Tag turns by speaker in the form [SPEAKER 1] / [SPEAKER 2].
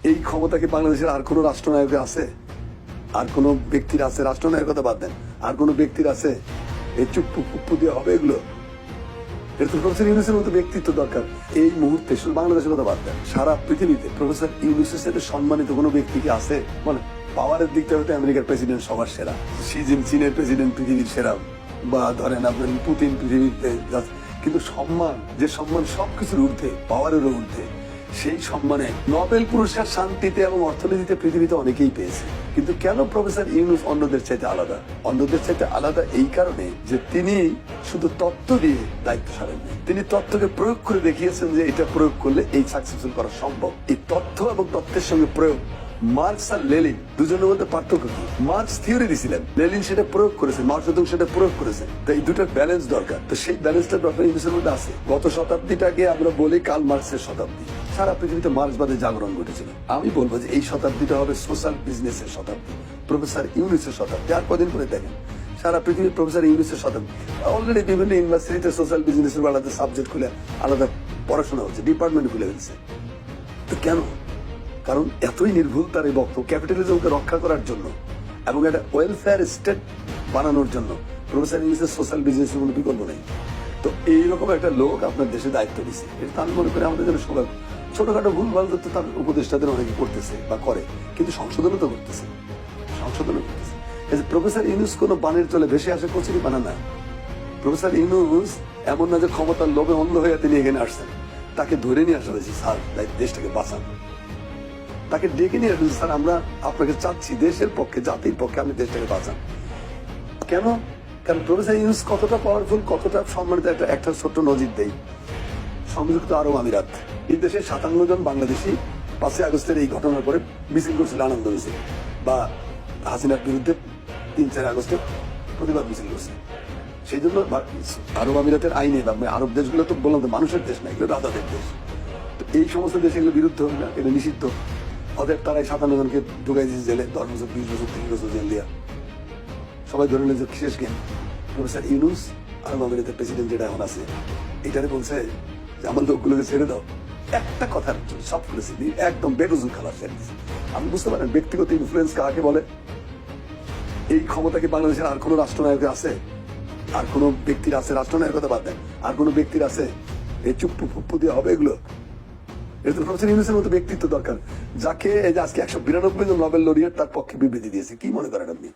[SPEAKER 1] এই ক্ষমতা কি বাংলাদেশের আর কোন রাষ্ট্রনায়ক আছে? আর কোন ব্যক্তির আছে? রাষ্ট্রনায়কের কথা বাদ দেন, আর কোন ব্যক্তির আছে? এই চুপ্পু দিয়ে হবে এগুলো? এর তো প্রফেসর ইউনূসের মতো ব্যক্তিত্ব দরকার এই মুহূর্তে। শুধু বাংলাদেশের কথা বাদ দেন, সারা পৃথিবীতে প্রফেসর ইউনূসের সাথে সম্মানিত কোনো ব্যক্তি কি আছে? মানে পাওয়ারের দিকটা হয়তো আমেরিকার প্রেসিডেন্ট সবার সেরা, শি চীনের প্রেসিডেন্ট পৃথিবীর সেরা, বা ধরেন আপনার পুতিন পৃথিবীতে, কিন্তু সম্মান, যে সম্মান সবকিছুর ঊর্ধ্বে, পাওয়ারেরও ঊর্ধ্বে, সেই সম্মানে নোবেল পুরস্কার শান্তিতে এবং অর্থনীতিতে পৃথিবীতে অনেকেই পেয়েছে। কিন্তু কেন প্রফেসর ইউনূস অন্যদের চাইতে আলাদা? অন্যদের চাইতে আলাদা এই কারণে যে তিনি শুধু তত্ত্ব দিয়ে দায়িত্ব সারেননি, তিনি তত্ত্বকে প্রয়োগ করে দেখিয়েছেন যে এটা প্রয়োগ করলে এই সাকসেসফুল করা সম্ভব। এই তথ্য এবং তত্ত্বের সঙ্গে প্রয়োগ। মার্কস আর লেনিন দুজনের মধ্যে পার্থক্য কি? মার্কস থিওরি দিছিলেন, লেনিন সেটা প্রয়োগ করেছেন, মাও সেতুং সেটা প্রয়োগ করেছেন। তো এই দুটার ব্যালেন্স দরকার। তো সেই ব্যালেন্সটা ডক্টর ইউনূসের মধ্যে আছে। গত শতাব্দীটাকে আমরা বলি কার্ল মার্কসের শতাব্দী। সারা পৃথিবীতে মার্ক্সবাদের জাগরণ ঘটেছিল। আমি বলবো যে এই শতাব্দীটা হবে সোশ্যাল বিজনেসের শতাব্দী, প্রফেসর ইউনূসের শতাব্দী। আর কদিন করে দেখেন সারা পৃথিবীর প্রফেসর ইউনূসের শতাব্দী। অলরেডি বিভিন্ন ইউনিভার্সিটিতে সোশ্যাল বিজনেসের আলাদা সাবজেক্ট খুলে আলাদা পড়াশোনা হচ্ছে, ডিপার্টমেন্ট খুলে ফেলছে। তো কেন? কারণ এতই নির্ভুল তার এই বক্তব্য। ক্যাপিটালিজমকে রক্ষা করার জন্য এবং একটা ওয়েলফেয়ার স্টেট বানানোর জন্য প্রফেসর ইউনূসের সোশ্যাল বিজনেসের কোনো বিকল্প নেই। তো এইরকম একটা লোক আপনার দেশে দায়িত্ব দিচ্ছে, এটা আমি মনে করি আমাদের জন্য সবাই ছোটখাটো ভুলভাল তো তার উপদেষ্টাদের অনেকে করতেছে বা করে, কিন্তু সংশোধনও তো করতেছে, সংশোধনও করতেছে। প্রফেসর ইউনূস কোনো বানের চলে ভেসে আসে কচুরি বানা না। প্রফেসর ইউনূস এমন না যে ক্ষমতার লোভে অন্ধ হয়ে তিনি এখানে আসছেন। তাকে ধরে নিয়ে আসা হয়েছে, স্যার দেশটাকে বাঁচান। তাকে ডেকে নিয়ে আসবেন, স্যার আমরা আপনাকে চাচ্ছি দেশের পক্ষে, জাতির পক্ষে আপনি দেশটাকে বাঁচান। কেন? কারণ প্রফেসর ইউনূস কতটা পাওয়ারফুল, কতটা সম্মানিত। একটা ছোট্ট নজির দেই। সংযুক্ত আরব আমিরাত, এই দেশে 57 জন বাংলাদেশি 5ই আগস্টের এই ঘটনার পরে মিছিল করছিল, আনন্দ মিছিল, বা হাসিনার বিরুদ্ধে 3-4 আগস্টে প্রতিবাদ মিছিল করছে। সেই জন্য আরব আমিরাতের আইনে, আরব দেশগুলো তো বললাম তো মানুষের দেশ না, এগুলো রাজাদের দেশ। তো এই সমস্ত দেশে এগুলো বিরুদ্ধে হবে না, এটা নিষিদ্ধ। ওদের তারাই 57 জনকে ঢুকাই দিয়েছে জেলে, 10 বছর, 20 বছর, 30 বছর জেল দিয়া। সবাই ধরে নিল যে শেষ গেম। প্রফেসর ইউনূস আরব আমিরাতের প্রেসিডেন্ট যেটা এখন আছে, এটারে বলছে যে আমার লোকগুলোকে ছেড়ে দাও। একটা কথার সব করেছে, একদম বেরুজুর খালাস ছেড়ে দিচ্ছে। আপনি বুঝতে পারেন ব্যক্তিগত ইনফ্লুয়েন্স কাকে বলে? এই ক্ষমতা কি বাংলাদেশের আর কোন রাষ্ট্রনায়ক আছে? আর কোন ব্যক্তির আছে? রাষ্ট্রনায়কের কথা বাদ দেন, আর কোন ব্যক্তির আছে? এই চুপ্পু দিয়ে হবে এগুলো? এটা তো প্রফেসর ইউনূসের মতো ব্যক্তিত্ব দরকার, যাকে আজকে 192 জন নোবেল লরিয়েট তার পক্ষে বিবৃতি দিয়েছে। কি মনে করেন আপনি?